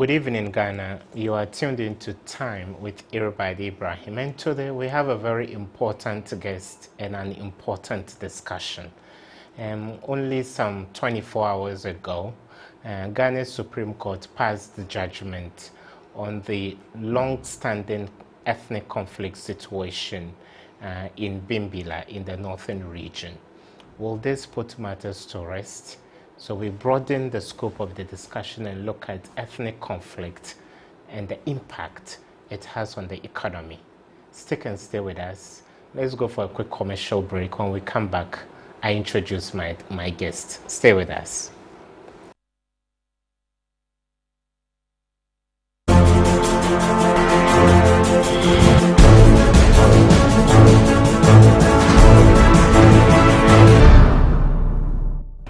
Good evening, Ghana. You are tuned into Time with Iribadi Ibrahim, and today we have a very important guest and an important discussion. Only some 24 hours ago, Ghana's Supreme Court passed the judgment on the long-standing ethnic conflict situation in Bimbilla in the northern region. Will this put matters to rest? So we broaden the scope of the discussion and look at ethnic conflict and the impact it has on the economy. Stick and stay with us. Let's go for a quick commercial break. When we come back, I introduce my guest. Stay with us.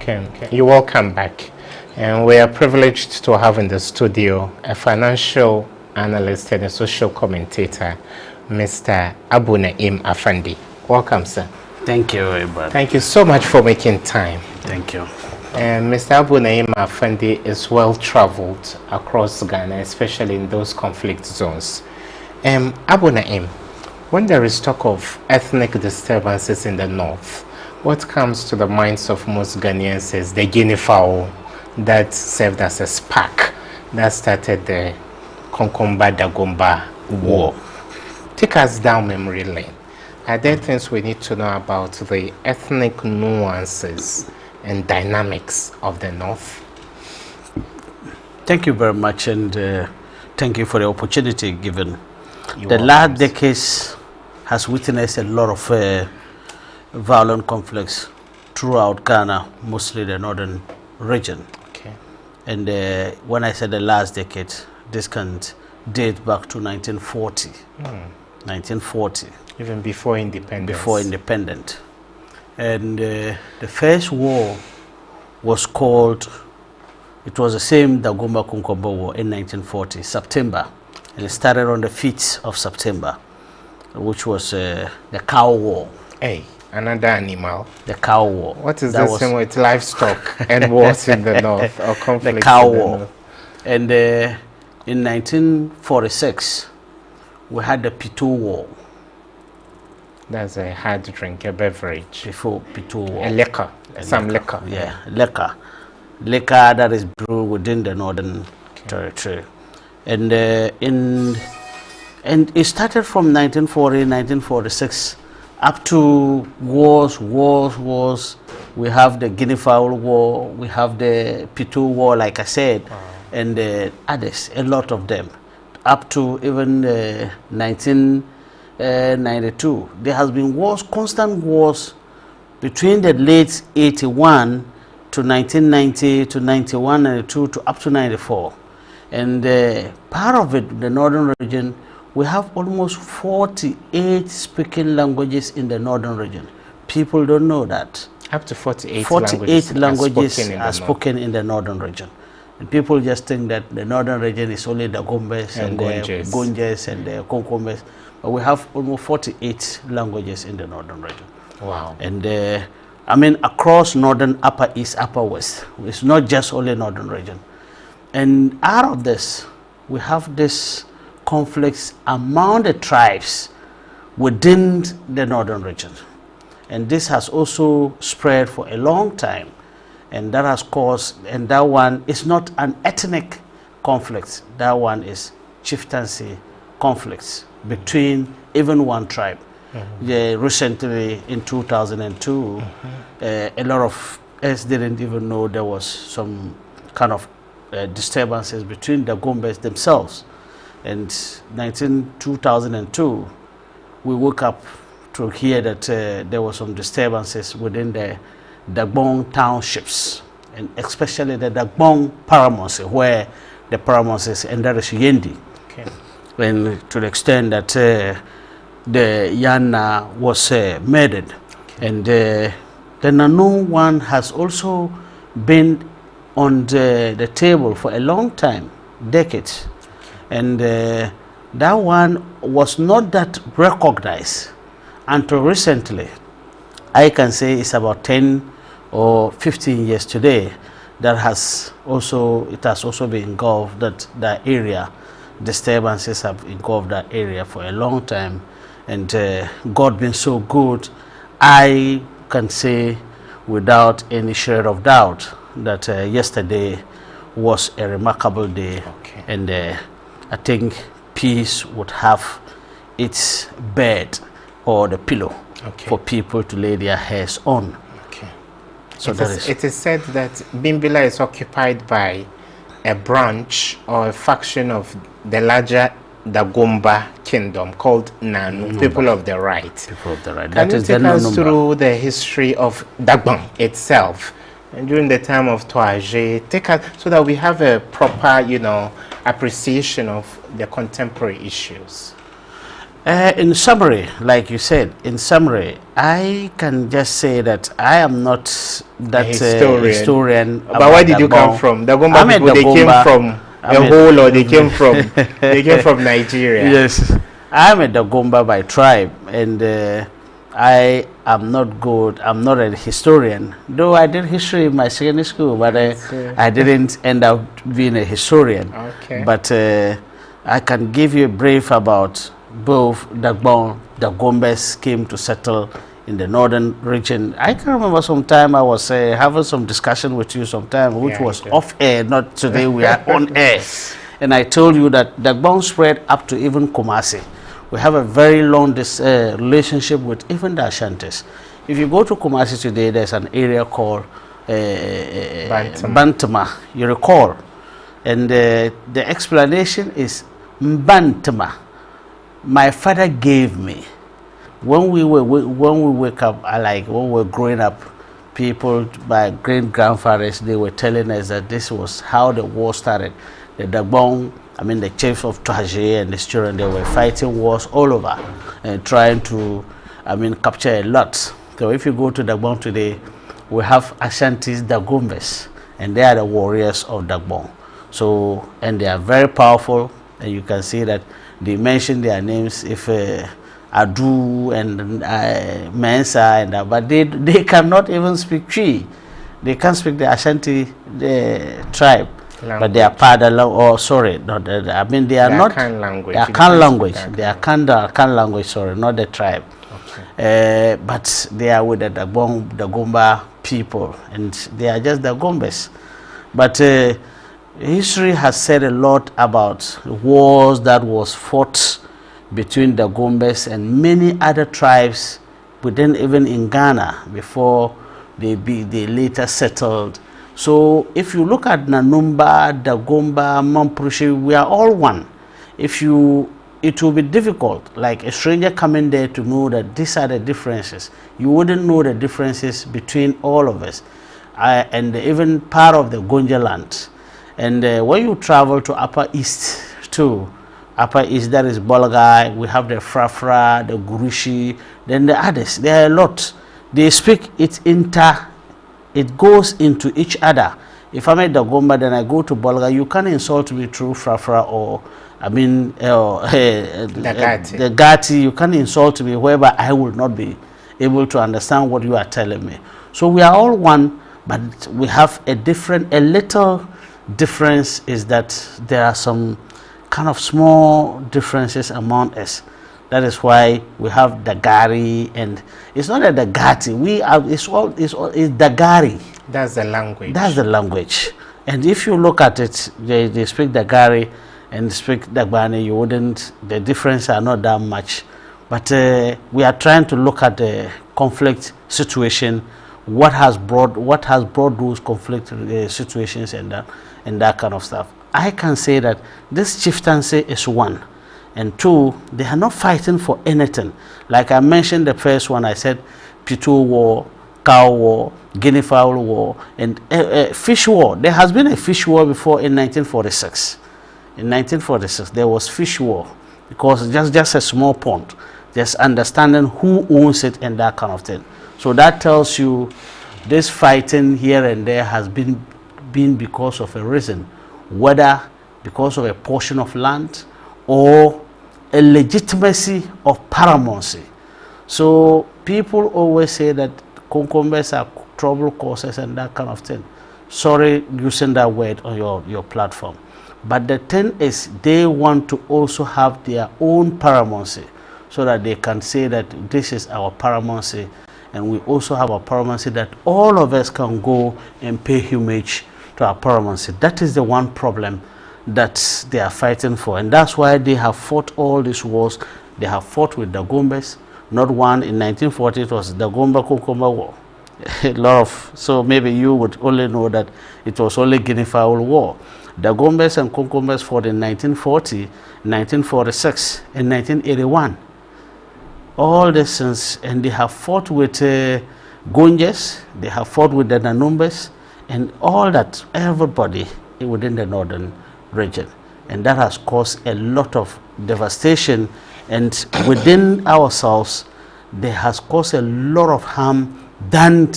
Okay. You're welcome back. And we are privileged to have in the studio a financial analyst and a social commentator, Mr. Abu Naim Afandi. Welcome, sir. Thank you, everybody. Thank you so much for making time. Thank you. And Mr. Abu Naim Afandi is well traveled across Ghana, especially in those conflict zones. Abu Naim, when there is talk of ethnic disturbances in the north, what comes to the minds of most Ghanaians is the guinea fowl that served as a spark that started the Konkomba-Dagomba war. Take us down memory lane. Are there things we need to know about the ethnic nuances and dynamics of the north? Thank you very much, and thank you for the opportunity given. The last decades has witnessed a lot of violent conflicts throughout Ghana, mostly the northern region. Okay. And when I said the last decade, this can date back to 1940. 1940. Even before independence. Before independence. And the first war was called, it was the same Dagomba Konkomba War in 1940, September. And it started on the 5th of September, which was the Cow War. Hey. Another animal. The Cow War. What is this thing with livestock and wars in the north or conflicts? The Cow War. And in 1946, we had the Pitu War. That's a hard drink, a beverage. Before Pitu War. A liquor. Some liquor. Yeah, liquor. Liquor that is brewed within the northern territory. And and it started from 1940, 1946. Up to wars. We have the Guinea Fowl War, we have the Pitu War, like I said, and others, a lot of them. Up to even 1992. There has been wars, constant wars between the late 81 to 1990 to 91, 92 to up to 94. And part of it, the northern region, we have almost 48 speaking languages in the northern region. People don't know that. Up to 48 languages are spoken in the northern region. And people just think that the northern region is only the Gombes and the Gonjes and the Konkombes. But we have almost 48 languages in the northern region. Wow. And I mean, across northern, upper east, upper west. It's not just only northern region. And out of this, we have this conflicts among the tribes within the northern region, and this has also spread for a long time, and that has caused, and that one is not an ethnic conflict, that one is chieftaincy conflicts between even one tribe. Recently in 2002, a lot of us didn't even know there was some kind of disturbances between the Gombes themselves. And 2002, we woke up to hear that there were some disturbances within the Dagbon townships, and especially the Dagbon Paramonse, where the Paramonses and there is Yendi. Okay. And to the extent that the Yana was murdered. Okay. And the Nanu one has also been on the table for a long time, decades. And that one was not that recognized until recently. I can say it's about 10 or 15 years today that has also been engulfed, that area, disturbances have engulfed that area for a long time, and God being so good, I can say without any shred of doubt that yesterday was a remarkable day. Okay. And I think peace would have its bed or the pillow, okay, for people to lay their heads on. Okay. So it is said that Bimbilla is occupied by a branch or a faction of the larger Dagomba kingdom called Nanu, people of the right. People of the right. Can you take us through the history of Dagbon itself? And during the time of Toaje, take us so that we have a proper, appreciation of the contemporary issues. In summary, like you said, I can just say that I am not that historian. But where did you come from? Dagomba people, they came from a whole, or they came from Nigeria? Yes, I'm a Dagomba by tribe, and I am not good. I'm not a historian, though I did history in my secondary school, but I didn't end up being a historian. Okay. But I can give you a brief about both Dagombas came to settle in the northern region. I can remember sometime I was having some discussion with you sometime, which was off air, not today, we are on air. And I told you that Dagbon spread up to even Kumasi. We have a very long relationship with even the Ashantis. If you go to Kumasi today, there's an area called Bantama, you recall. And the explanation is Mbantama. My father gave me. When we wake up, when we were growing up, people, my great-grandfathers, they were telling us that this was how the war started. The Dagbon, the chiefs of Toaje and the children, they were fighting wars all over and trying to, capture a lot. So if you go to Dagbon today, we have Ashantis, Dagombas, and they are the warriors of Dagbon. So, and they are very powerful, and you can see that they mention their names, if Adu and Mensa, and but they cannot even speak Twi. They can't speak the Ashanti tribe, but they are part of, they are not Akan language. They are Akan language. They are Akan language. Sorry, not the tribe. Okay. But they are with the Dagomba people, and they are just Dagombas. But history has said a lot about wars that was fought between the Dagombas and many other tribes within, even in Ghana, before they later settled. So if you look at Nanumba, Dagomba, Mamprushi, we are all one. It will be difficult, like a stranger coming there, to know that these are the differences. You wouldn't know the differences between all of us, and even part of the Gonja land. And when you travel to Upper East too, Upper East, that is Bolgai, we have the Frafra, the Gurushi, then the others, there are a lot. They speak it goes into each other. If I'm at Dagomba, then I go to Bolgai, you can't insult me through Frafra or, the Gati, you can't insult me whereby I will not be able to understand what you are telling me. So we are all one, but we have a little difference is that there are some kind of small differences among us. That is why we have Dagari, and it's not a Dagati. It's Dagari. That's the language. That's the language. And if you look at it, they speak Dagari and speak Dagbani. The difference are not that much. But we are trying to look at the conflict situation, what has brought those conflict situations and that kind of stuff. I can say that this chieftaincy is one, and two, they are not fighting for anything. Like I mentioned, the first one, I said Pitu War, Cow War, Guinea Fowl War, and Fish War. There has been a Fish War before in 1946. In 1946, there was Fish War, because just a small pond, just understanding who owns it and that kind of thing. So that tells you this fighting here and there has been because of a reason, whether because of a portion of land or a legitimacy of paramountcy. So people always say that Konkombes are trouble causers and that kind of thing. Sorry using that word on your platform. But the thing is, they want to also have their own paramountcy, so that they can say that this is our paramountcy, and we also have a paramountcy that all of us can go and pay homage to our paramountcy. That is the one problem that they are fighting for, and that's why they have fought all these wars. They have fought with the Gombes, not one. In 1940 it was the Gomba-Kokomba War. A lot of, so maybe you would only know that it was only Guinea Fowl War. The Gombes and Konkombas fought in 1940, 1946, and 1981. All this since, and they have fought with Gonjes, they have fought with the Nanumbes, and all that, everybody within the northern region. And that has caused a lot of devastation, and within ourselves, there has caused a lot of harm than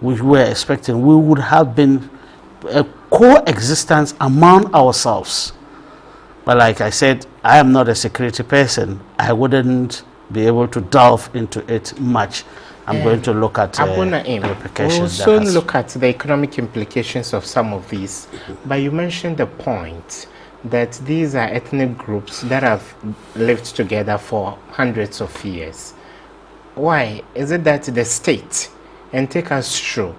we were expecting. We would have been a coexistence among ourselves. But like I said, I am not a security person. I wouldn't be able to delve into it much. I'm going to look at the implications. We'll soon look at the economic implications of some of these. But you mentioned the point that these are ethnic groups that have lived together for hundreds of years. Why? Is it that the state, and take us through,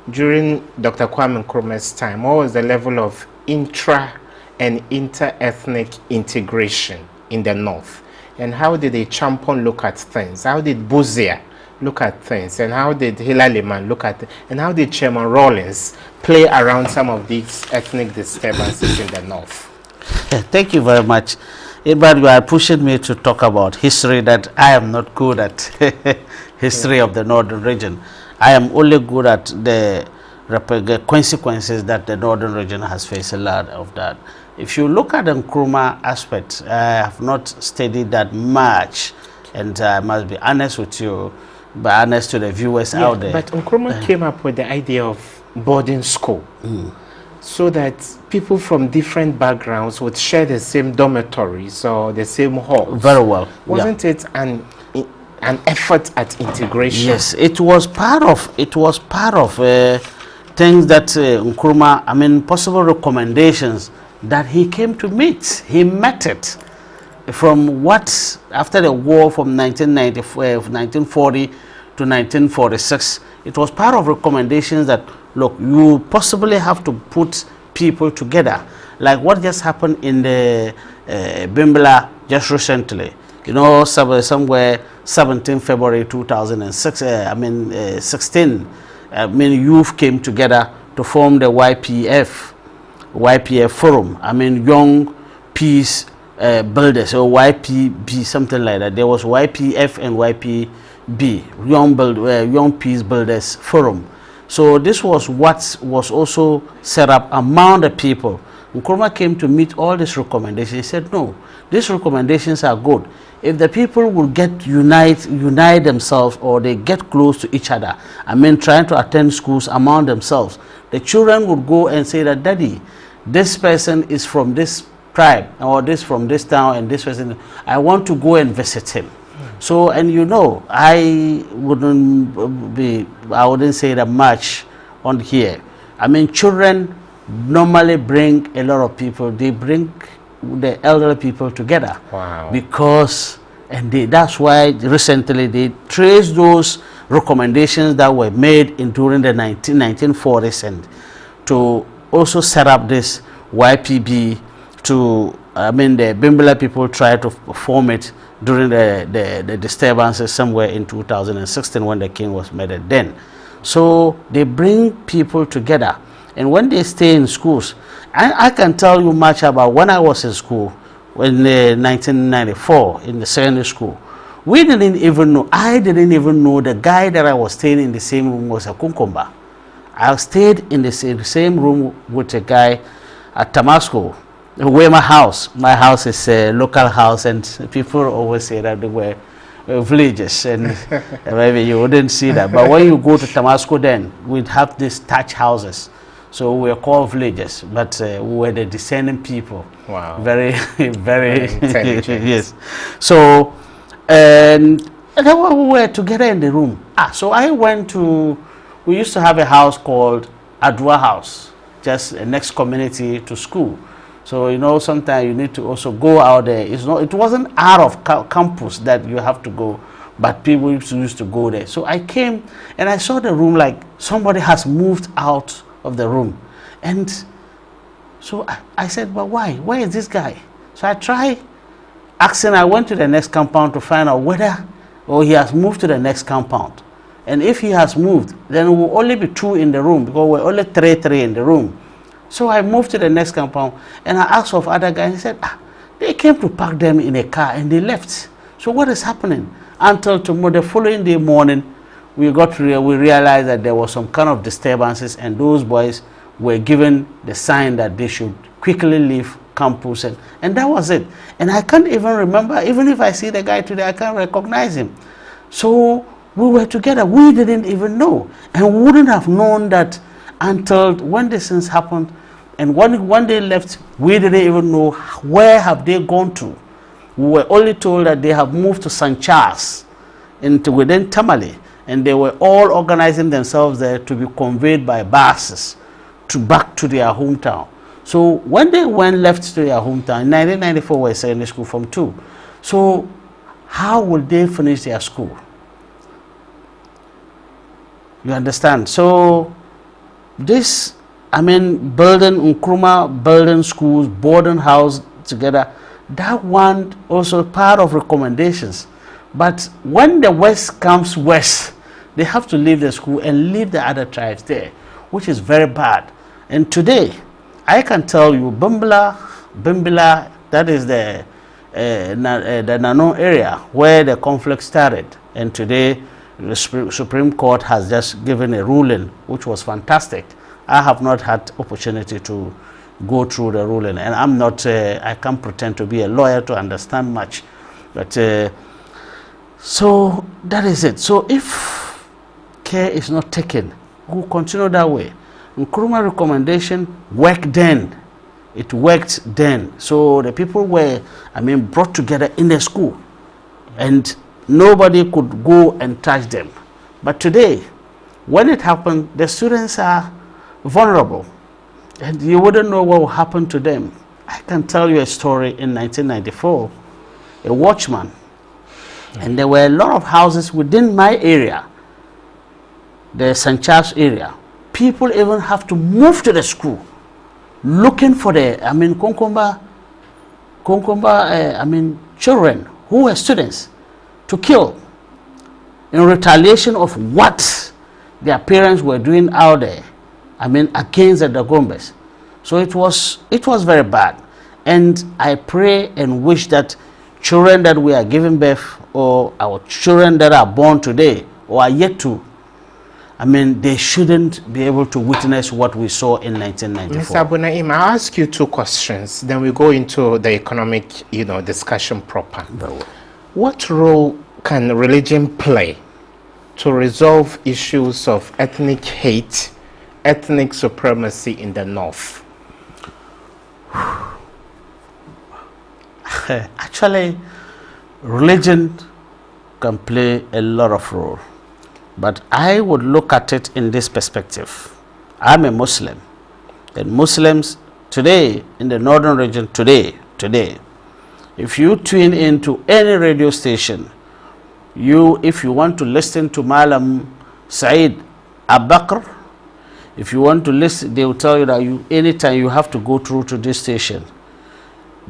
during Dr. Kwame Nkrumah's time, what was the level of intra and inter-ethnic integration in the North? And how did the Champon look at things? How did Bozia look at things? And how did Hilary Mann look at it? And how did Chairman Rawlings play around some of these ethnic disturbances in the North? Thank you very much. But you are pushing me to talk about history that I am not good at. History of the northern region. I am only good at the consequences that the northern region has faced, a lot of that. If you look at the Nkrumah aspect, I have not studied that much, and I must be honest with you, but honest to the viewers out there. But Nkrumah came up with the idea of boarding school, so that people from different backgrounds would share the same dormitories or the same halls. Very well. Wasn't it an effort at integration? Yes, it was part of things that Nkrumah, I mean, possible recommendations that he came to meet. He met it from what, after the war from 1940 to 1946, it was part of recommendations that, look, you possibly have to put people together, like what just happened in the Bimbala just recently. You know, somewhere 17 February 2006, 16, youth came together to form the YPF Forum. I mean, Young Peace Builders, or YPB, something like that. There was YPF and YPB, Young Peace Builders Forum. So this was what was also set up among the people. Nkrumah came to meet all these recommendations. He said, no, these recommendations are good. If the people will unite themselves, or they get close to each other, I mean, trying to attend schools among themselves, the children would go and say that, Daddy, this person is from this tribe, or this from this town, and this person, I want to go and visit him. So, and you know, I wouldn't say that much on here. I mean, children normally bring a lot of people. They bring the elderly people together. Wow. Because, and that's why recently they traced those recommendations that were made during the 1940s, and to also set up this YPB to, I mean, the Bimbala people tried to form it during the disturbances somewhere in 2016 when the king was murdered then. So they bring people together, and when they stay in schools, I can tell you much about when I was in school in 1994 in the secondary school. We didn't even know, I didn't even know the guy that I was staying in the same room was a Kunkumba. I stayed in the same room with a guy at Tamasco, where my house is a local house, and people always say that they were villages, and maybe you wouldn't see that. But when you go to Tamasco, then we'd have these thatch houses. So we were called villages, but we were the descending people. Wow. Very, very intelligent. Yes. So, and then we were together in the room. So I went to, we used to have a house called Adwa House, just the next community to school. So, you know, sometimes you need to also go out there. It wasn't out of campus that you have to go, but people used to go there. So I came and I saw the room like somebody has moved out of the room. And so I said, but why? Where is this guy? So I tried asking, I went to the next compound to find out whether he has moved to the next compound. And if he has moved, then we will only be 2 in the room because we're only 3 in the room. So I moved to the next compound and I asked of other guys. He said, they came to park them in a car and they left. So what is happening? Until tomorrow, the following day morning, we realized that there was some kind of disturbances and those boys were given the sign that they should quickly leave campus, and that was it. And I can't even remember, even if I see the guy today, I can't recognize him. So we were together, we didn't even know, and we wouldn't have known that until when these things happened. And when they left, we didn't even know where have they gone to. We were only told that they have moved to St. Charles within Tamale, and they were all organizing themselves there to be conveyed by buses back to their hometown. So when they left to their hometown, in 1994 we were secondary school from 2. So how will they finish their school? You understand? So this, I mean, building Nkrumah, building schools, boarding house together, that one also part of recommendations. But when the West comes west, they have to leave the school and leave the other tribes there, which is very bad. And today, I can tell you, Bimbila, that is the Nano area where the conflict started. And today, the Supreme Court has just given a ruling, which was fantastic. I have not had opportunity to go through the ruling, and I'm not, I can't pretend to be a lawyer to understand much. But so that is it. So if care is not taken, we'll continue that way. Nkrumah recommendation worked then. It worked then. So the people were, I mean, brought together in the school, and nobody could go and touch them. But today, when it happened, the students are vulnerable, and you wouldn't know what will happen to them. I can tell you a story in 1994, a watchman, and there were a lot of houses within my area, the St. Charles area. People even have to move to the school looking for the, I mean, children who were students to kill in retaliation of what their parents were doing out there, I mean, against the Dagombes. So it was very bad. And I pray and wish that children that we are giving birth, or our children that are born today or are yet to, I mean, they shouldn't be able to witness what we saw in 1994. Mr. Abu-Naim, I'll ask you 2 questions, then we go into the economic, discussion proper. What role can religion play to resolve issues of ethnic hate, ethnic supremacy in the North? Actually, religion can play a lot of role. But I would look at it in this perspective. I'm a Muslim, and Muslims today in the northern region today, if you tune into any radio station, if you want to listen to Malam Said Abakr, if you want to listen, they will tell you that anytime you have to go through to this station.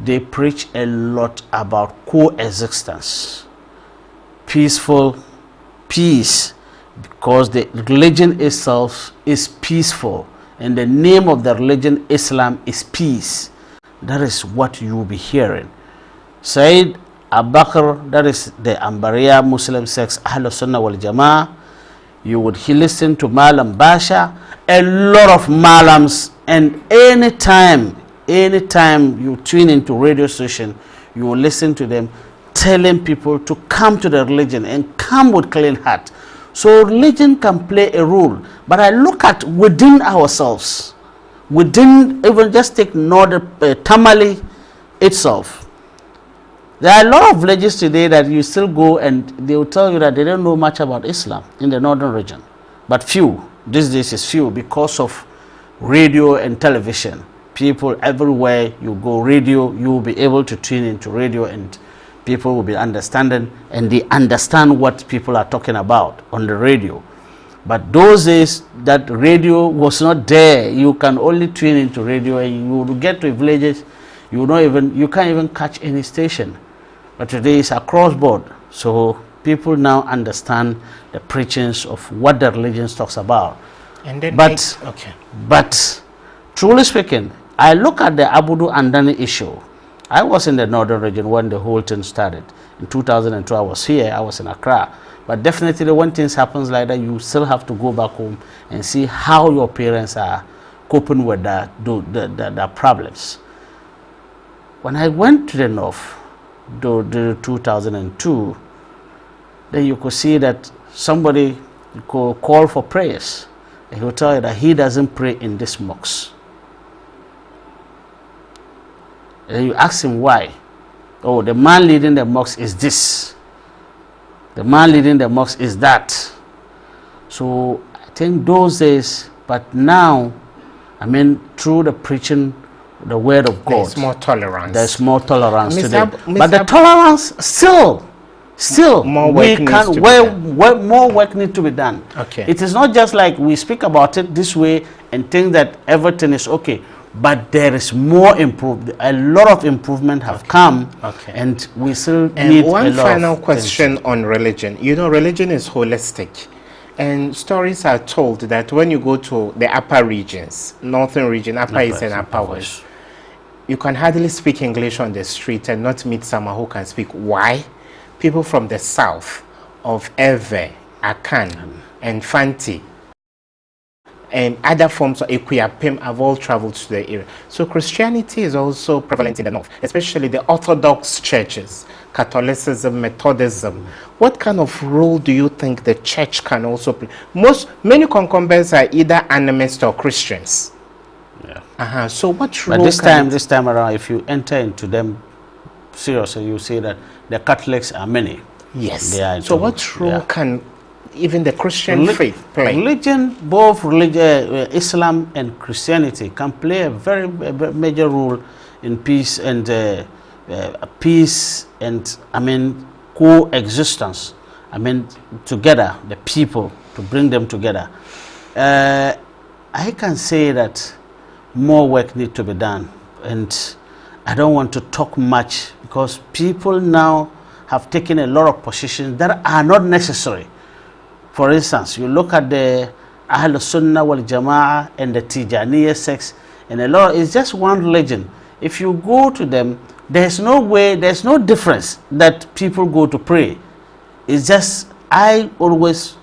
They preach a lot about coexistence, peaceful peace, because the religion itself is peaceful, and the name of the religion Islam is peace. That is what you will be hearing. Said Abakr, that is the Ambariya Muslim sect, Ahlus Sunnah wal Jama'ah. You would listen to Malam Basha, a lot of Malams, and anytime you tune into radio station, you will listen to them telling people to come to the religion and come with clean heart. So religion can play a role, but I look at within ourselves, within, even just take Northern Tamale itself. There are a lot of villages today that you still go and they will tell you that they don't know much about Islam in the northern region. But few, these days is few, because of radio and television. People everywhere you go, radio, you will be able to tune into radio, and people will be understanding, and they understand what people are talking about on the radio. But those days that radio was not there, you can only tune into radio, and you will get to villages, you can't even catch any station. But today it's across board, so people now understand the preachings of what the religion talks about. And then but truly speaking, I look at the Abudu Andani issue. I was in the northern region when the whole thing started. In 2002, I was here, I was in Accra. But definitely when things happens like that, you still have to go back home and see how your parents are coping with the problems. When I went to the north, the 2002, then you could see that somebody could call for prayers. And he will tell you that he doesn't pray in this mosque. And you ask him why. Oh, the man leading the mosque is this. The man leading the mosque is that. So I think those days, but now, I mean, through the preaching, the word of God, there's more tolerance. There's more tolerance today. But the tolerance still more work more work needs to be done. Okay. It is not just like we speak about it this way and think that everything is okay. But there is more improvement. A lot of improvement have come, and we still need one a lot final of question on religion. You know, religion is holistic, and stories are told that when you go to the upper regions, northern region, upper east and upper west, you can hardly speak English on the street and not meet someone who can speak. Why? People from the south of Ewe, Akan, and Fanti, and other forms of Equiapem have all traveled to the area. So Christianity is also prevalent in the north, especially the Orthodox churches, Catholicism, Methodism. What kind of role do you think the church can also play? Many concumbents are either animists or Christians. Yeah. So what role? But this time around, if you enter into them seriously, you see that the Catholics are many. Yes. So what role can even the Christian faith play? Religion, both Islam and Christianity can play a very major role in peace and I mean coexistence. I mean together, the people, to bring them together. I can say that more work needs to be done, and I don't want to talk much because people now have taken a lot of positions that are not necessary. For instance, you look at the Ahl Sunnah wal Jama'ah and the Tijaniya sects, and a lot, it's just one religion. If you go to them, there's no difference that people go to pray. It's just, I always,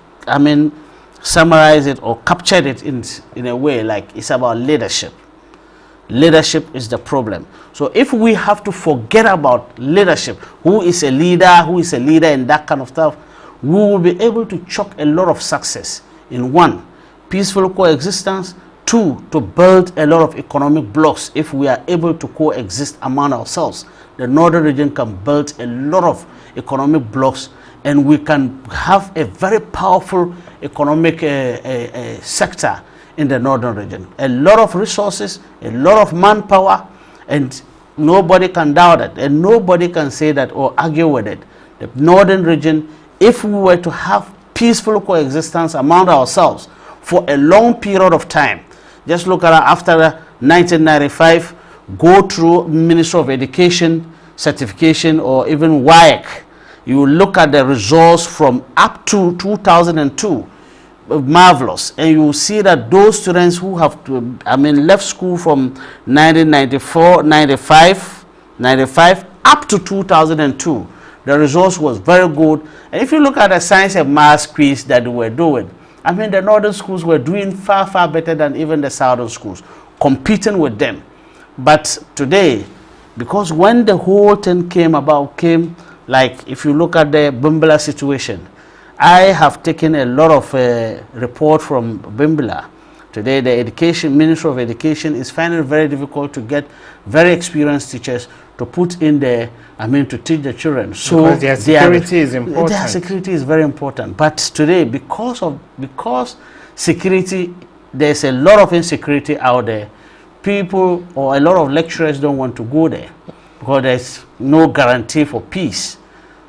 summarize it or capture it in a way like it's about leadership. Leadership is the problem. So if we have to forget about leadership, who is a leader and that kind of stuff, we will be able to chalk a lot of success in one, peaceful coexistence, two, to build a lot of economic blocks. If we are able to coexist among ourselves, the northern region can build a lot of economic blocks, and we can have a very powerful economic sector in the northern region. A lot of resources, a lot of manpower, and nobody can doubt it, and nobody can say that or argue with it. The northern region, if we were to have peaceful coexistence among ourselves for a long period of time, just look at after 1995, go through Ministry of Education certification or even WAEC, you look at the results from up to 2002, marvelous, and you will see that those students who have left school from 1994, 95 up to 2002, the results was very good. And if you look at the science and math quiz that we were doing, the northern schools were doing far better than even the southern schools, competing with them. But today, because when the whole thing came like if you look at the Bimbala situation, I have taken a lot of report from Bimbala. Today, the Ministry of Education is finding it very difficult to get very experienced teachers to put in there, to teach the children. So because their security is important. Their security is very important. But today, because security there's a lot of insecurity out there. People or a lot of lecturers don't want to go there because there's no guarantee for peace.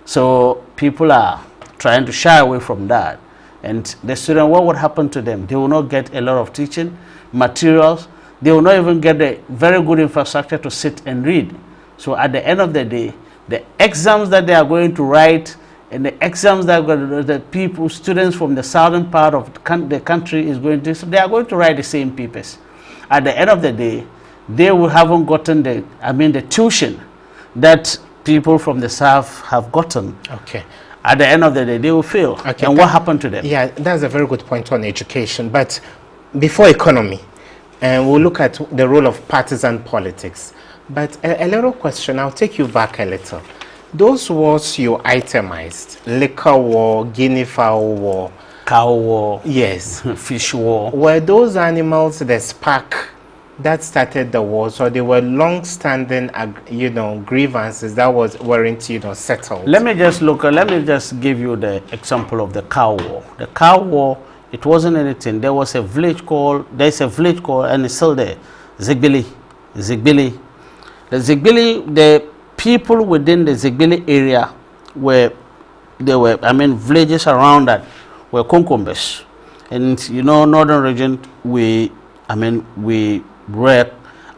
So people are trying to shy away from that. And the student, what would happen to them? They will not get a lot of teaching materials. They will not even get a very good infrastructure to sit and read. So at the end of the day, the exams that they are going to write and the exams that the people, students from the southern part of the country is going to, so they are going to write the same papers. At the end of the day, they will haven't gotten the tuition that people from the south have gotten. Okay. At the end of the day, they will fail. Okay. And what happened to them? Yeah, that's a very good point on education. But before economy, we'll look at the role of partisan politics. But a little question, I'll take you back a little. Those wars you itemized, liquor war, guinea fowl war, Cow war, yes, fish war. were those animals the spark that started the wars, or they were long-standing, grievances that weren't, settled? Let me just give you the example of the cow war. The cow war, it wasn't anything. There's a village called, and it's still there, Zigbili. The Zigbili, the people within the Zigbili area villages around that were Konkombes. And northern region, we rear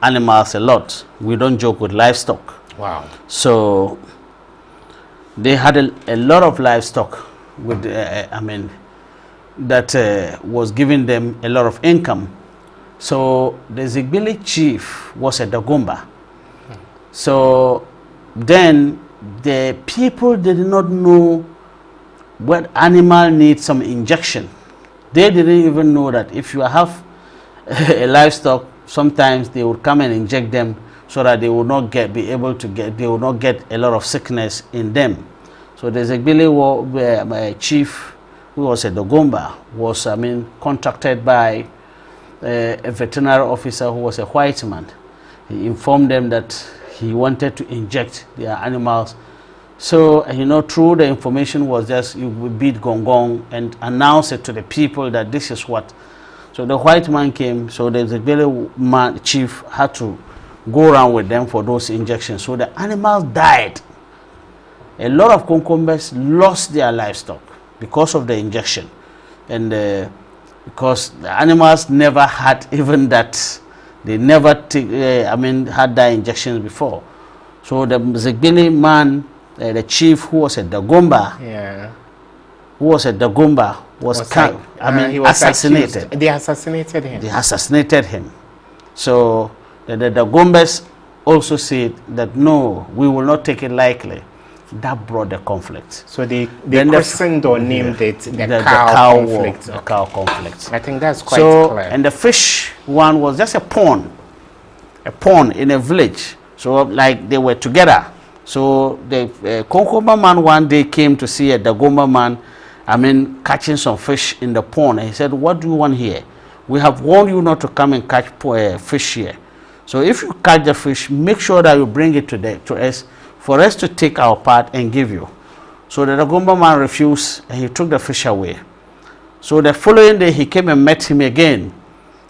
animals a lot. We don't joke with livestock. Wow. So they had a lot of livestock with that was giving them a lot of income. So the Zigbili chief was a Dagomba. So then the people did not know what animal needs some injection. They didn't even know that if you have a livestock, sometimes they would come and inject them so that they will not get a lot of sickness in them. So the Zigbili chief, who was a Dagomba, was contracted by a veterinary officer who was a white man. He informed them that he wanted to inject their animals. So, through the information was just, you would beat gong gong and announce it to the people that this is what. So the white man came, so the Zigbili chief had to go around with them for those injections. So the animals died. A lot of Konkombes lost their livestock because of the injection. And because the animals never had even that, they never had that injections before. So the Zigbili man, the chief who was a Dagomba, was assassinated. They assassinated him. They assassinated him. So the Dagombas also said that no, we will not take it lightly. That brought the conflict. So they christened or named it the cow conflict. The cow conflict. I think that's quite clear. And the fish one was just a pond in a village. So like they were together. So the Konkoba man one day came to see a Dagomba man, catching some fish in the pond. And he said, "What do you want here? We have warned you not to come and catch fish here. So if you catch the fish, make sure that you bring it to us for us to take our part and give you." So the Dagomba man refused and he took the fish away. So the following day he came and met him again,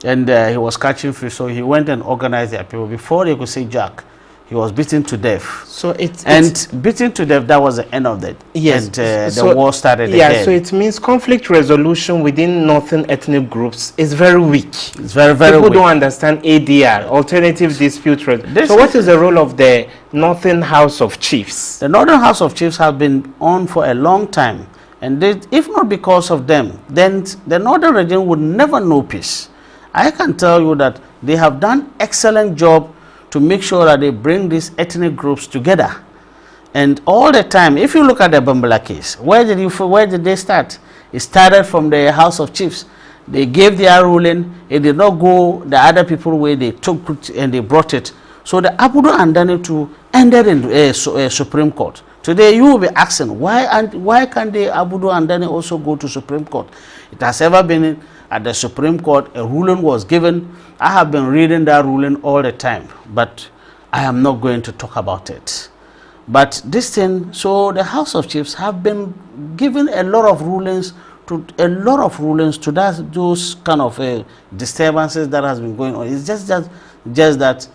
and he was catching fish. So he went and organized their people. Before they could say Jack, he was beaten to death. So beaten to death, that was the end of it. Yes. And the war started again. Yeah, so it means conflict resolution within northern ethnic groups is very weak. It's very, very weak. People don't understand ADR, alternative dispute resolution. So what is the role of the Northern House of Chiefs? The Northern House of Chiefs have been on for a long time. And if not because of them, then the northern region would never know peace. I can tell you that they have done excellent job to make sure that they bring these ethnic groups together. And all the time, if you look at the Bambala case, where did they start? It started from the House of Chiefs. They gave their ruling. It did not go the other people way. They took it and they brought it. So the Abudu Andani too ended in a Supreme Court. Today you will be asking, why can't the Abudu Andani also go to Supreme Court? It has ever been at the Supreme Court. A ruling was given. I have been reading that ruling all the time, but I am not going to talk about it. But this thing, so the House of Chiefs have been given a lot of rulings to to a lot of rulings to those kind of disturbances that has been going on. It's just that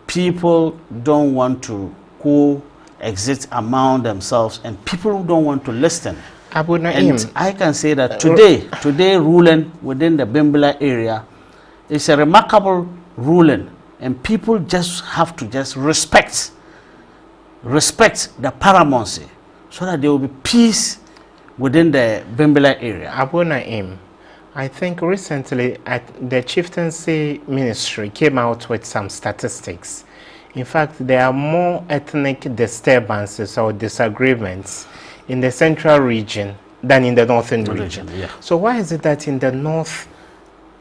people don't want to coexist among themselves, and people don't want to listen. Abu Naim. And I can say that today ruling within the Bimbilla area is a remarkable ruling, and people just have to just respect the paramountcy, so that there will be peace within the Bimbilla area. Abu Naim, I think recently the Chieftaincy Ministry came out with some statistics. In fact, there are more ethnic disturbances or disagreements in the central region than in the northern region. Yeah. So why is it that in the north,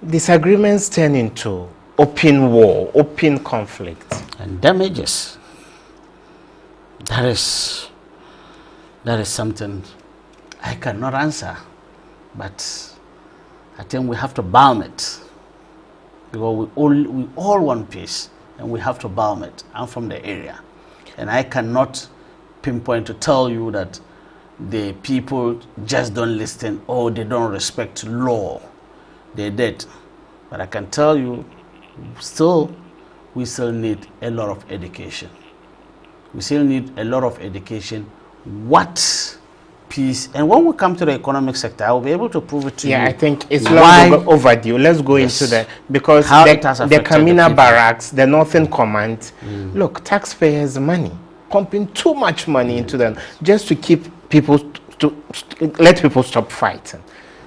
disagreements turn into open war, open conflict? And damages. That is something I cannot answer, but I think we have to balm it, because we all want peace, and we have to balm it. I'm from the area, and I cannot pinpoint to tell you that the people just don't listen or they don't respect law. They did, but I can tell you, we still need a lot of education. We still need a lot of education. What peace? And when we come to the economic sector, I will be able to prove it to you. Yeah, I think it's long overdue. Let's go into the, because the Kamina barracks, the Northern Command, look, taxpayers' money, pumping too much money into them just to keep people, let people stop fighting.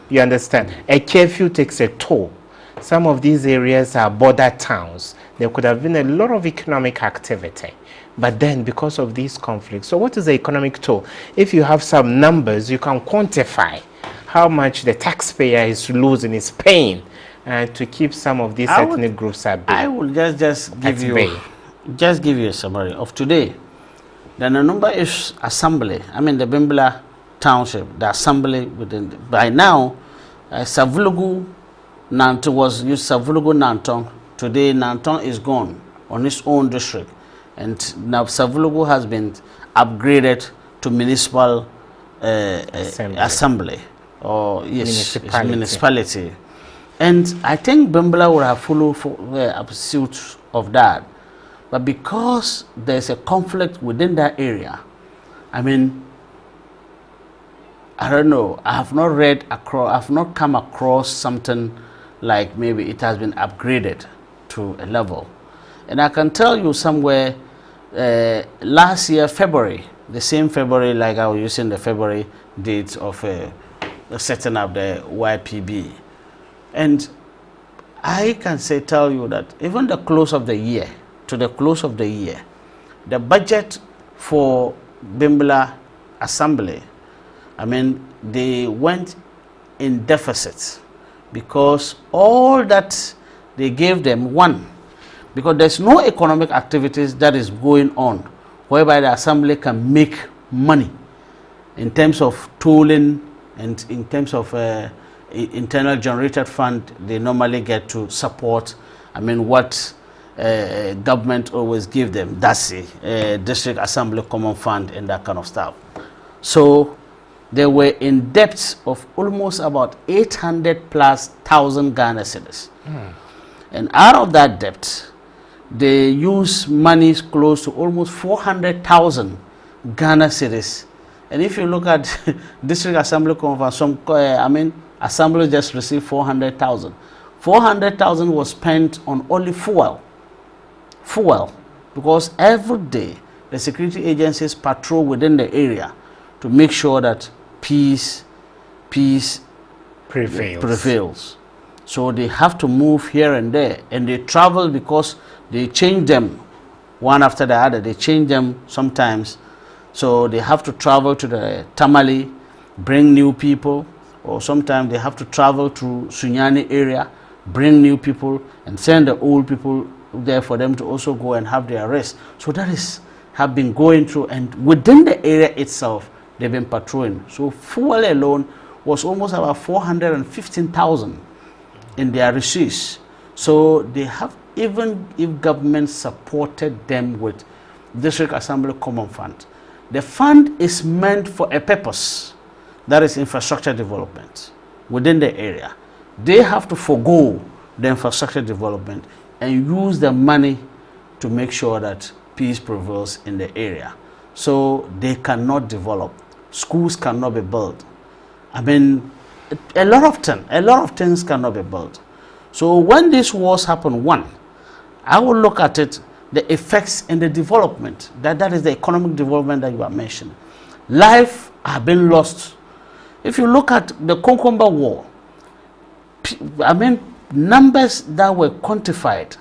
You understand? A curfew takes a toll. Some of these areas are border towns. There could have been a lot of economic activity. But then, because of these conflicts, so what is the economic toll? If you have some numbers, you can quantify how much the taxpayer is losing, is paying, to keep some of these ethnic groups at bay. I will just give you a summary of today. The Nanumba is assembly. I mean, the Bimbilla township, the assembly within. By now, Savulugu Nantong was used. Savulugu Nantong. Today, Nantong is gone on its own district. And now Savulugu has been upgraded to municipal assembly, or yes, municipality. And I think Bimbilla would have followed suit of that. But because there's a conflict within that area, I mean, I don't know, I have not read across, I have not come across something like maybe it has been upgraded to a level. And I can tell you somewhere, last year, February, the same February, like I was using the February date of setting up the YPB. And I can tell you that even the close of the year, to the close of the year, the budget for Bimbilla Assembly, I mean, they went in deficit, because all that they gave them, because there's no economic activities that is going on whereby the assembly can make money in terms of tolling and in terms of internal generated fund they normally get to support, I mean, what government always give them. That's a district assembly common fund and that kind of stuff. So they were in debt of almost about 800,000+ Ghana cedis. And out of that debt, they use money close to almost 400,000 Ghana cedis. And if you look at district assembly conference, I mean, assembly just received 400,000. 400,000 was spent on only fuel, because every day the security agencies patrol within the area to make sure that peace prevails. So they have to move here and there, and they travel because they change them one after the other. They change them sometimes. So they have to travel to the Tamale, bring new people, or sometimes they have to travel to Sunyani area, bring new people, and send the old people there for them to also go and have their rest. So that have been going through, and within the area itself, they've been patrolling. So fuel alone was almost about 415,000 in their receipts. So they have, even if government supported them with District Assembly Common Fund, the fund is meant for a purpose, that is infrastructure development. within the area. They have to forego the infrastructure development and use the money to make sure that peace prevails in the area. So they cannot develop. Schools cannot be built. I mean, a lot of things cannot be built. So when these wars happen, one, I will look at it, the effects in the development. That is the economic development that you are mentioning. Life have been lost. If you look at the Konkomba War, I mean, numbers that were quantified,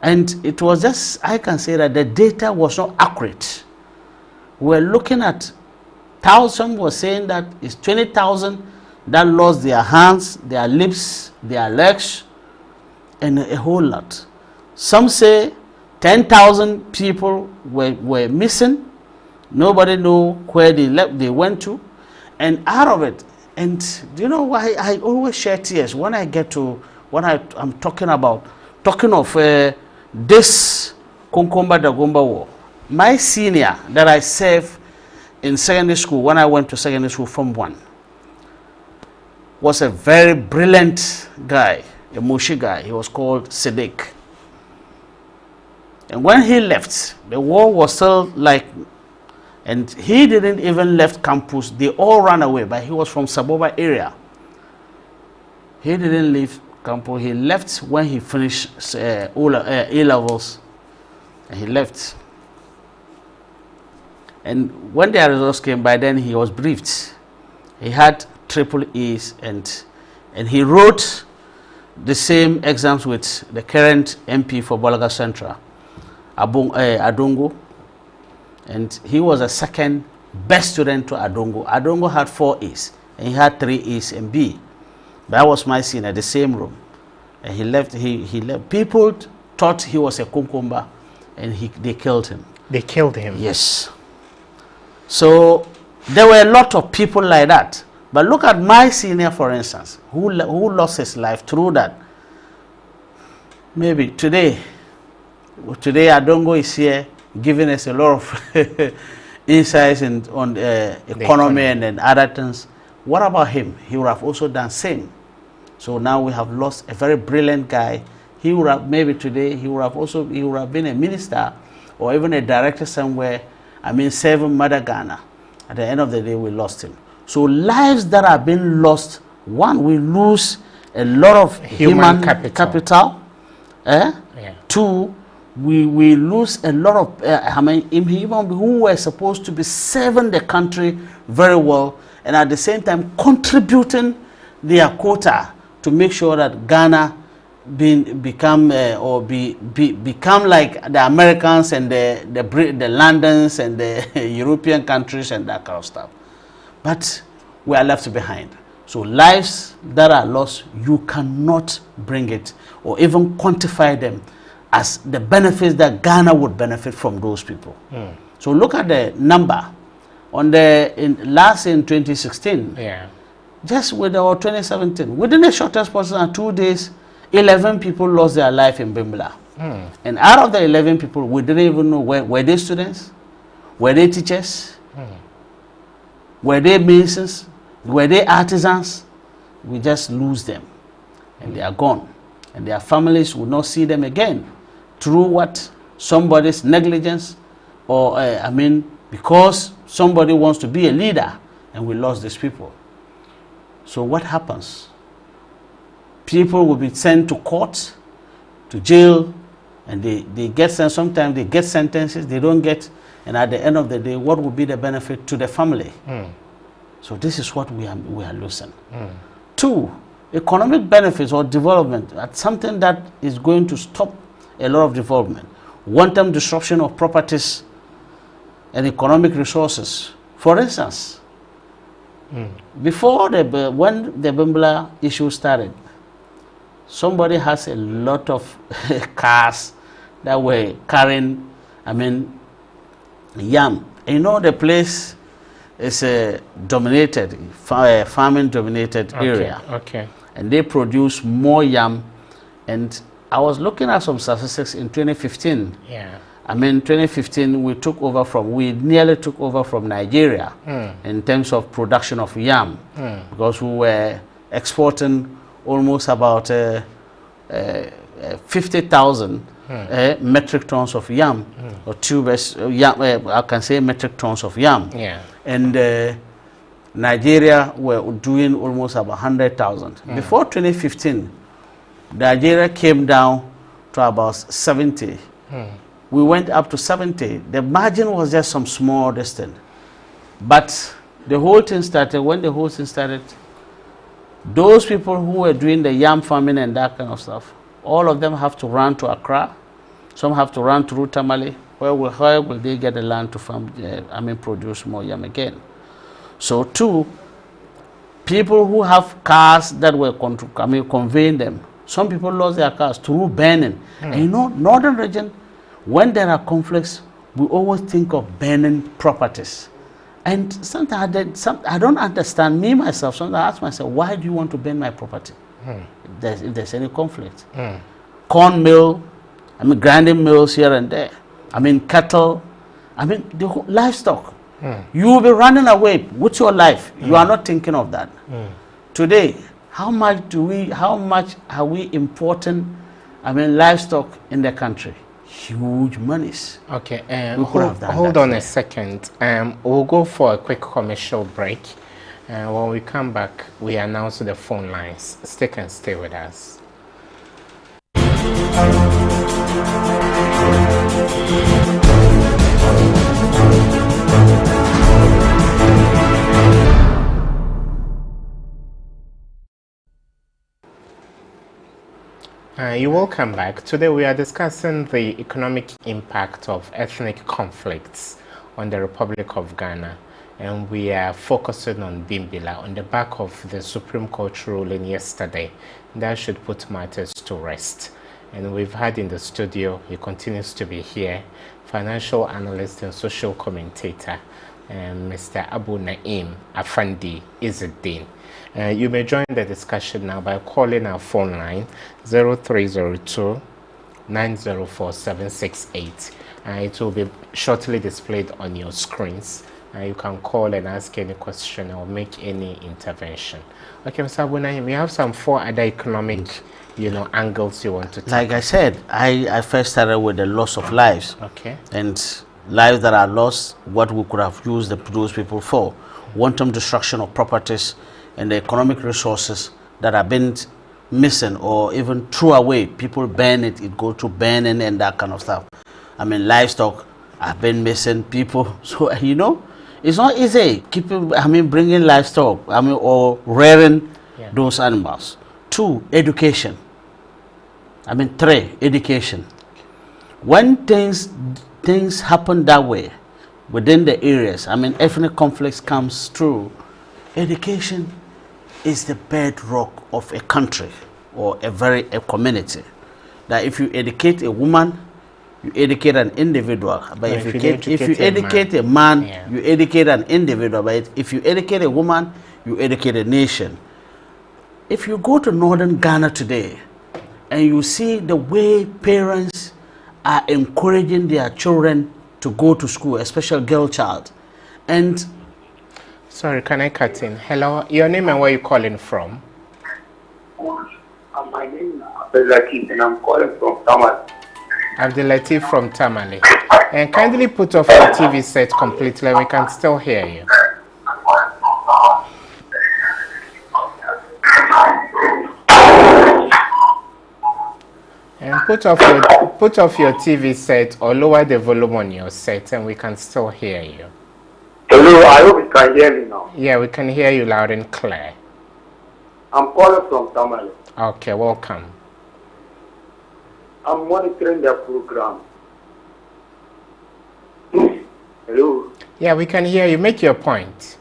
and it was just, I can say that the data was not accurate. We're looking at, some were saying that it's 20,000 that lost their hands, their lips, their legs, and a whole lot. Some say 10,000 people were missing. Nobody knew where they went to. And out of it, and do you know why I always shed tears when I get to what I'm talking about, talking of this Konkomba Dagomba War. My senior that I served in secondary school, when I went to secondary school from 1, was a very brilliant guy, a Moshi guy. He was called Siddiq. And when he left, the war was still like, and he didn't even left campus. They all ran away, but he was from Saboba area. He didn't leave campus. He left when he finished A-levels, and he left. And when the results came, by then he was briefed. He had triple E's, and he wrote the same exams with the current MP for Bolaga Central, Adongo, and he was the second best student to Adongo. Adongo had 4 A's, and he had 3 A's and B. That was my senior, the same room. And he left. He left. People thought he was a Konkomba, and they killed him. They killed him? Yes. So there were a lot of people like that. But look at my senior, for instance, who lost his life through that. Maybe today Adongo is here giving us a lot of insights on economy and other things. What about him? He would have also done same. So now we have lost a very brilliant guy. He would have, maybe today, he would have been a minister or even a director somewhere. I mean, serving Mother Ghana. At the end of the day, we lost him. So lives that have been lost, one, we lose a lot of human capital. Yeah. Two, we lose a lot of human who were supposed to be serving the country very well, and at the same time contributing their quota to make sure that Ghana become like the Americans and the Londons and the European countries and that kind of stuff. But we are left behind. So lives that are lost, you cannot bring it or even quantify them as the benefits that Ghana would benefit from those people. So look at the number on in 2016. Yeah. Just with our 2017, within the shortest possible 2 days, 11 people lost their life in Bimbla. And out of the 11 people, we didn't even know were they students, were they teachers, were they masons, were they artisans. We just lose them, and they are gone, and their families will not see them again through what? Somebody's negligence, or because somebody wants to be a leader, and we lost these people. So what happens? People will be sent to court, to jail, and they get sent. Sometimes they get sentences, they don't get, and at the end of the day, what will be the benefit to the family? So this is what we are losing. Two, economic benefits or development. That's something that is going to stop a lot of development. One-time disruption of properties and economic resources. For instance, before when the Bimbla issue started, somebody has a lot of cars that were carrying, yam. You know, the place is a dominated, farming dominated area. Okay. And they produce more yam. And I was looking at some statistics in 2015. Yeah. 2015 we nearly took over from Nigeria in terms of production of yam, because we were exporting almost about 50,000 metric tons of yam, or tubers, yam, I can say metric tons of yam. Yeah. And Nigeria were doing almost about 100,000. Before 2015, Nigeria came down to about 70. We went up to 70. The margin was just some small distance. But the whole thing started, when the whole thing started, those people who were doing the yam farming and that kind of stuff, all of them have to run to Accra. Some have to run through Tamale. Where will they get the land to farm, produce more yam again? So two, people who have cars that were conveying them, some people lost their cars through burning. And you know, northern region, when there are conflicts, we always think of burning properties. And sometimes I don't understand, me myself, sometimes I ask myself, why do you want to burn my property? If there's any conflict. Corn mill, grinding mills here and there. Cattle, the whole livestock. You will be running away with your life. You are not thinking of that. Today, how much are we importing, livestock in the country? Huge monies. Okay, hold on a second. We'll go for a quick commercial break. When we come back, we announce the phone lines. Stick and stay with us. You're welcome back. Today we are discussing the economic impact of ethnic conflicts on the Republic of Ghana, and we are focusing on Bimbilla on the back of the Supreme Court ruling yesterday. That should put matters to rest. And we've had in the studio, he continues to be here, financial analyst and social commentator, Mr. Abu Naim Afandi Izzeddin. You may join the discussion now by calling our phone line 0302 904 768. It will be shortly displayed on your screens. You can call and ask any question or make any intervention. Okay, Mr. Abu Naim, we have some 4 other economic angles you want to take. Like I said, I first started with the loss of lives. Okay. And lives that are lost, what we could have used those people for. Wanton destruction of properties and the economic resources that have been missing or even threw away. People burn it, it goes to burning and that kind of stuff. Livestock have been missing, people. So, it's not easy keeping, bringing livestock, or rearing those animals. 2, education. 3, education. When things happen that way within the areas, ethnic conflicts comes through, education is the bedrock of a country or a community. That if you educate a woman, you educate an individual. But if you educate a man, you educate an individual. But if you educate a woman, you educate a nation. If you go to northern Ghana today and you see the way parents are encouraging their children to go to school, especially girl child, and sorry, can I cut in? Hello, your name and where you calling from? My name is Abdulatif and I'm calling from Tamale. Abdulatif from Tamale. And kindly put off your TV set completely, we can still hear you. And put off your TV set or lower the volume on your set and we can still hear you. Hello, I hope you can hear me now. Yeah, we can hear you loud and clear. I'm calling from Tamale. Okay, welcome. I'm monitoring the program. Hello? Yeah, we can hear you. Make your point.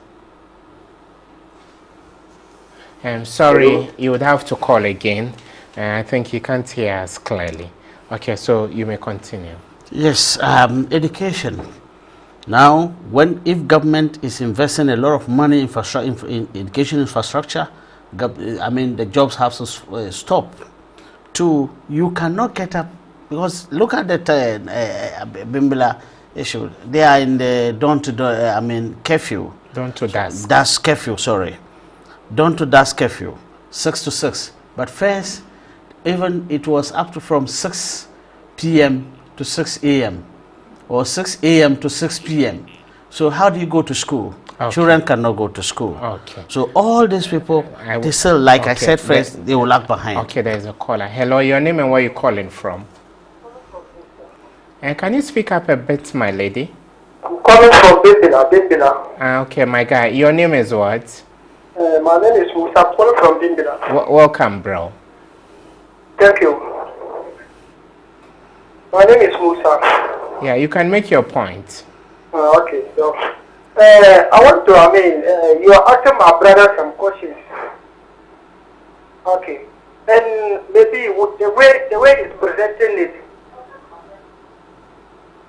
I'm sorry, hello? You would have to call again. I think you can't hear us clearly. Okay, so you may continue. Yes, education. Now, if government is investing a lot of money in education infrastructure, the jobs have to stop. 2, you cannot get up, because look at the Bimbilla issue. They are in the curfew. Dawn to dusk. Dusk curfew, sorry. Dawn to dusk curfew. 6 to 6. But first, even it was up to from 6 p.m. to 6 a.m. or 6 a.m. to 6 p.m. So how do you go to school? Okay. Children cannot go to school. Okay. So all these people, they still, like I said first, they will lag behind. Okay, there's a caller. Hello, your name and where you calling from? And can you speak up a bit, my lady? I'm calling from Bimbina. Okay, my guy. Your name is what? My name is Musa. I'm calling from Bimbina. Welcome, bro. Thank you. My name is Musa. Yeah, you can make your point. Okay, so I want to, you are asking my brother some questions. Okay. And maybe the way he's presenting it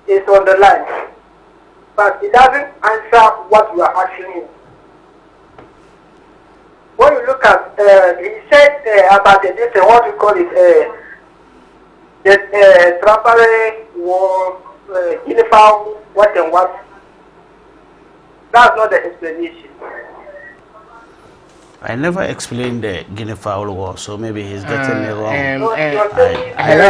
is on the line. But it doesn't answer what you are asking him. When you look at, he said about this, what you call it, the temporary war, uniform, what and what. That's not the explanation. I never explained the Guinea Fowl War, so maybe he's getting me wrong. I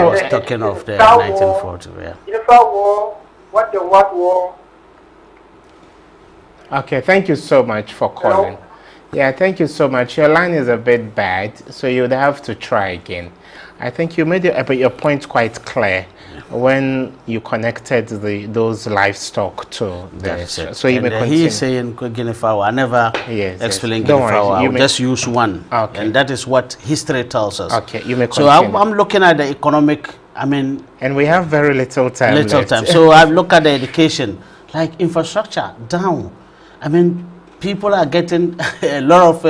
was talking of the 1940 war. Uniform war, what and what war. Okay, thank you so much for calling. Hello? Yeah, thank you so much. Your line is a bit bad, so you would have to try again. I think you made your point quite clear when you connected those livestock to this. So you may continue. He is saying Guinea Fowl. I never explained Guinea Fowl. I will just use one. Okay. And that is what history tells us. Okay, you may continue. So I'm looking at the economic, and we have very little time left. So I've looked at the education, like infrastructure, down. People are getting a lot of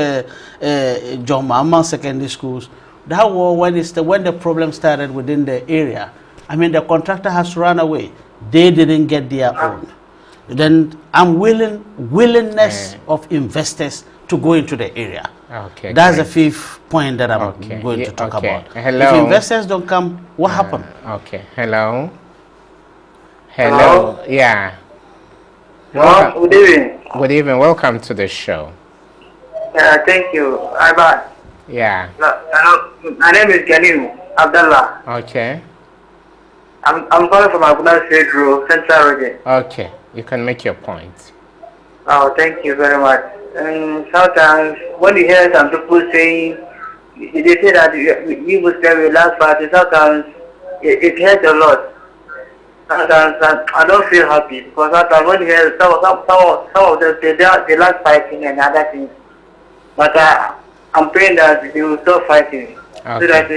John Mahama secondary schools. That war, when the problem started within the area, the contractor has run away. They didn't get their own. Then willingness of investors to go into the area. Okay, that's the fifth point that I'm going to talk about. Hello. If investors don't come, what happened? Okay. Hello. Yeah. Good evening. Good evening. Welcome to the show. Thank you. Ivan. Yeah. Hello. My name is Ganim Abdullah. Okay. I'm calling from Abuna State Road, Central Region. Okay. You can make your point. Oh, thank you very much. Sometimes when you hear some people saying, they say that we Muslims will last party, sometimes it hurts a lot. Sometimes I don't feel happy because sometimes when you hear some of them, they like fighting and other things. But I'm praying that they will stop fighting so that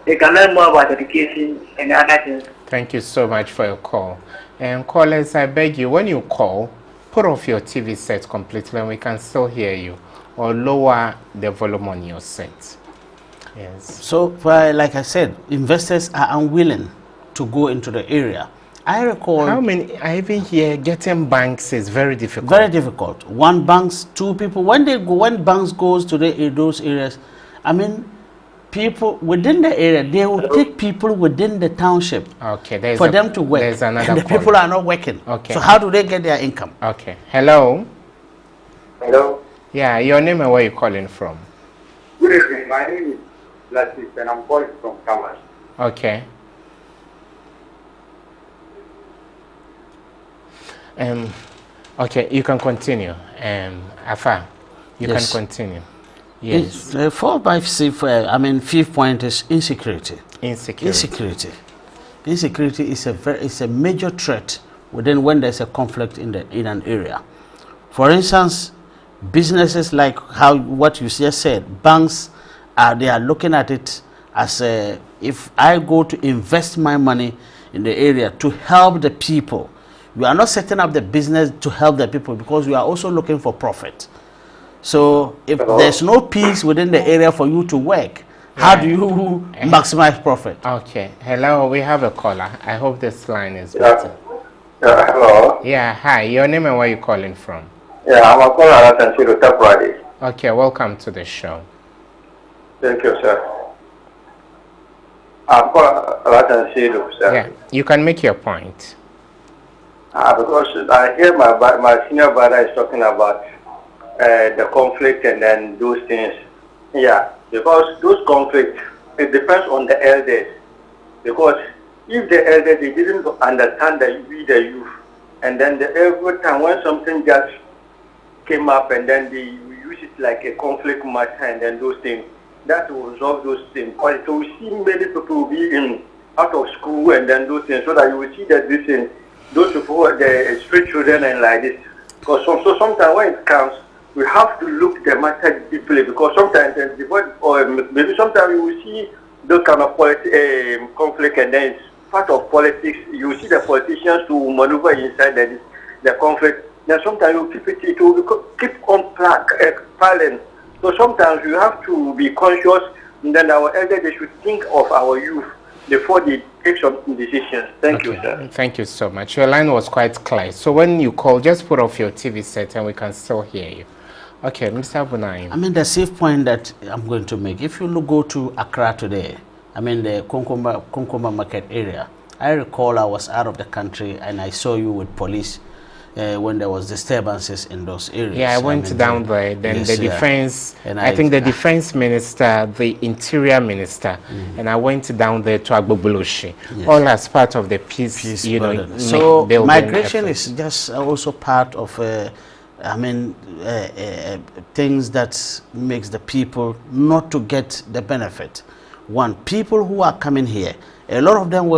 they can learn more about education and other things. Thank you so much for your call. And callers, I beg you, when you call, put off your TV set completely and we can still hear you, or lower the volume on your set. Yes. So, like I said, investors are unwilling to go into the area. I recall I even hear getting banks is very difficult. Very difficult. One banks, two people. When banks goes to those areas, people within the area, they will take people within the township for them to work. There's another and the people are not working. Okay. So how do they get their income? Okay. Hello. Hello. Yeah, your name and where you calling from? Good evening. My name is Latif and I'm calling from Kamas. Okay. Okay, you can continue. Afa, you can continue. Yes. Fifth point is insecurity. Insecurity is a major threat when there's a conflict in an area. For instance, businesses like what you just said, banks they are looking at it as if I go to invest my money in the area to help the people. You are not setting up the business to help the people because you are also looking for profit. So if there's no peace within the area for you to work, how do you maximize profit? Okay. Hello, we have a caller. I hope this line is better. Hello. Yeah, hi. Your name and where you calling from? Yeah, I'm a caller at Friday. Okay, welcome to the show. Thank you, sir. I'm calling at sir. Yeah, you can make your point. Because I hear my senior brother is talking about the conflict and then those things. Yeah, because those conflicts, it depends on the elders. Because if the elders, they didn't understand that we the youth, and then every time when something just came up and then they use it like a conflict matter and then those things, that will resolve those things. Because so we see many people will be out of school and then those things, so that you will see that this thing, those people who are the street children and like this. Because so sometimes when it comes, we have to look the matter deeply, because sometimes or maybe sometimes you will see those kind of conflict, and then it's part of politics. You see the politicians to maneuver inside the conflict. Then sometimes you keep it will keep on piling. So sometimes you have to be conscious, and then our elders, they should think of our youth before they take some decisions. Thank you, sir. Thank you so much. Your line was quite clear. So when you call, just put off your TV set and we can still hear you. Okay, Mr. Bunaim. I mean, the safe point that I'm going to make, if you go to Accra today, I mean, the Konkoma market area, I recall I was out of the country and I saw you with police when there was disturbances in those areas. Yeah, I went down there. Then yes, the defense, and I think the defense minister, the interior minister, and I went down there to Agboboloshi, all as part of the peace you know, so migration effort. is just also part of, I mean, things that makes the people not to get the benefit. One, people who are coming here, a lot of them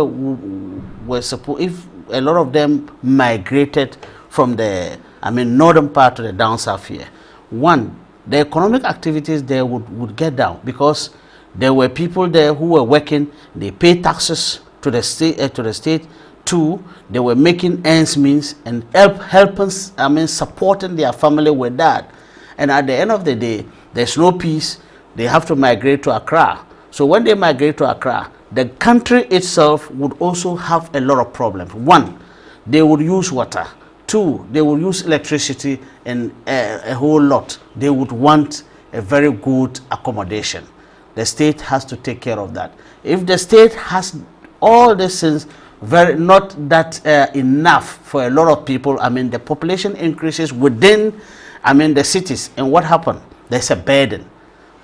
were supposed, if a lot of them migrated from the, I mean, northern part to the down south here. One, the economic activities there would get down, because there were people there who were working, they pay taxes to the state. Two, they were making ends meet and helping, I mean, supporting their family with that. And at the end of the day, there's no peace. They have to migrate to Accra. So when they migrate to Accra, the country itself would also have a lot of problems. One, they would use water. Two, they would use electricity, and a whole lot. They would want a very good accommodation. The state has to take care of that. If the state has all these things, not that enough for a lot of people, I mean, the population increases within, I mean, the cities. And what happened? There's a burden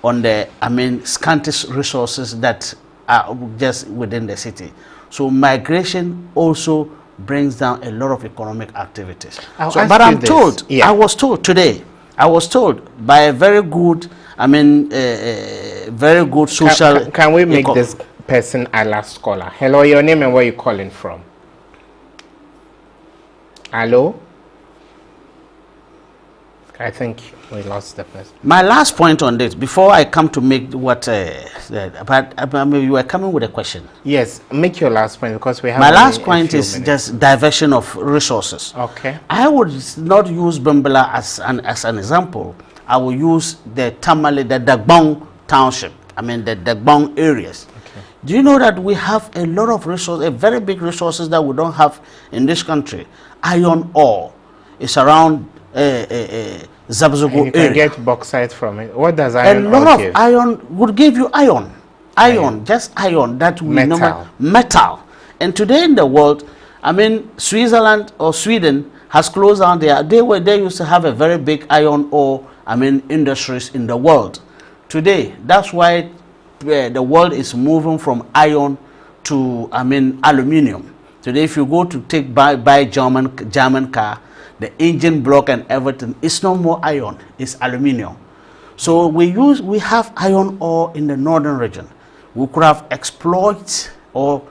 on the, I mean, scanty resources that are just within the city. So migration also brings down a lot of economic activities. But I'm told, I was told today, I was told by a very good, I mean, very good social... Can we make this person a last caller? Hello, your name and where you calling from? Hello? I think we lost the person. My last point on this, before I come to make what, I mean, you were coming with a question. Yes, make your last point, because we have. My last point is just diversion of resources. Okay. I would not use Bembela as an example. I will use the Tamale, the Dagbong township. I mean, the Dagbong areas. Okay. Do you know that we have a lot of resources, a very big resources that we don't have in this country? Iron ore is around Zabzogo you can get bauxite from it. What does iron ore give? A lot of iron would give you iron, just iron, that we metal. And today in the world, I mean, Switzerland or Sweden has closed down they used to have a very big iron ore, I mean, industries in the world. Today, that's why the world is moving from iron to, I mean, aluminium. Today, if you go to buy German car, the engine block and everything, it's no more iron, it's aluminium. So we have iron ore in the northern region. We could have exploited or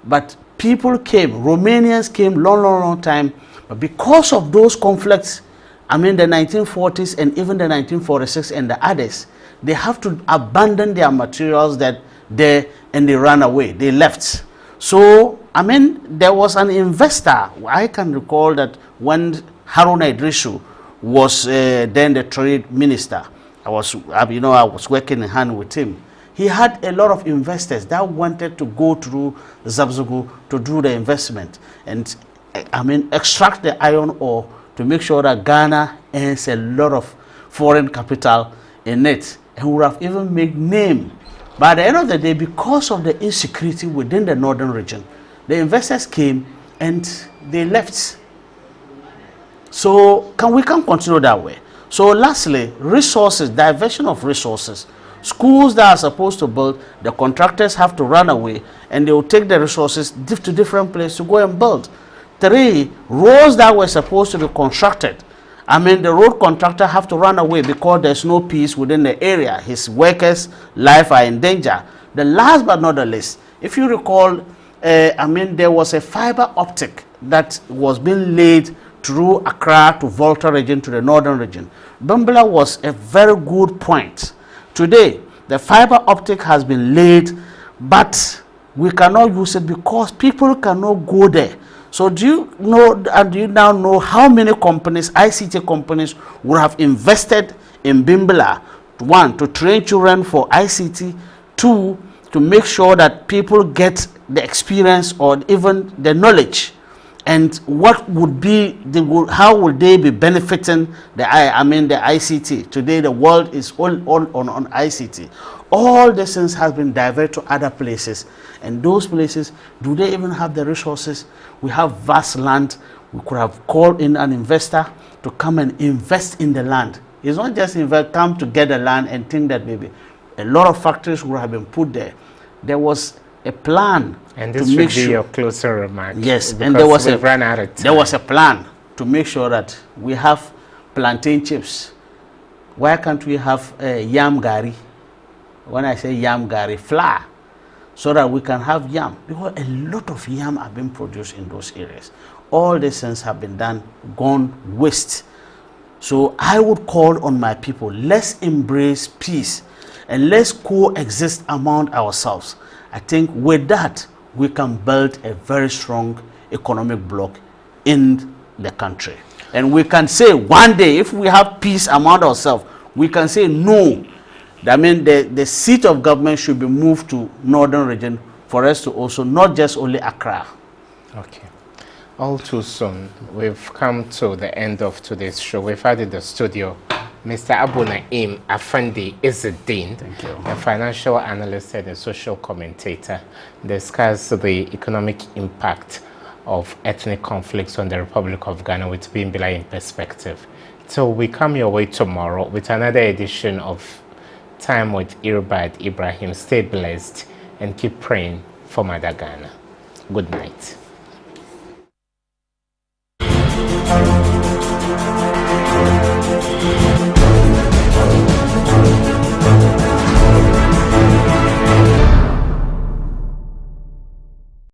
but people came, Romanians came long time, but because of those conflicts, I mean the 1940s and even the 1946 and the others, they have to abandon their materials and they ran away, they left. So, I mean, there was an investor, I can recall that when Haruna Idrisu was then the trade minister, I was working in hand with him. He had a lot of investors that wanted to go through Zabzogo to do the investment and, I mean, extract the iron ore to make sure that Ghana earns a lot of foreign capital in it, and would have even made name. But at the end of the day, because of the insecurity within the northern region, the investors came and they left. So we can continue that way. So lastly, resources, diversion of resources. Schools that are supposed to build, the contractors have to run away and they will take the resources to different places to go and build. 3, roads that were supposed to be constructed, I mean, the road contractor have to run away because there's no peace within the area. His workers' life are in danger. The last but not the least, if you recall, I mean, there was a fiber optic that was being laid through Accra to Volta region to the northern region. Bimbilla was a very good point. Today, the fiber optic has been laid, but we cannot use it because people cannot go there. So do you know, and do you now know how many companies, ICT companies, would have invested in Bimbilla? 1, to train children for ICT. 2, to make sure that people get the experience or even the knowledge. And what would be how would they be benefiting the ICT? Today the world is all on ICT. All these things have been diverted to other places, and those places, do they even have the resources? We have vast land. We could have called in an investor to come and invest in the land. It's not just come to get the land and think that maybe a lot of factories would have been put there. There was a plan. And this should be your closer remark. Yes, and there was run out of time. There was a plan to make sure that we have plantain chips. Why can't we have yam gari? When I say yam gari, flour, so that we can have yam, because a lot of yam are being produced in those areas. All these things have been gone waste. So I would call on my people, let's embrace peace and let's coexist among ourselves. I think with that, we can build a very strong economic bloc in the country. And we can say one day, if we have peace among ourselves, we can say no. I mean, the seat of government should be moved to northern region for us to also, not just only Accra. Okay. All too soon, we've come to the end of today's show. We've had in the studio Mr. Abu Naim Afandi Izzeddin, a financial analyst and a social commentator, discuss the economic impact of ethnic conflicts on the Republic of Ghana with Bimbilla in perspective. So we come your way tomorrow with another edition of Time with Irobad Ibrahim. Stay blessed and keep praying for Mother Ghana. Good night.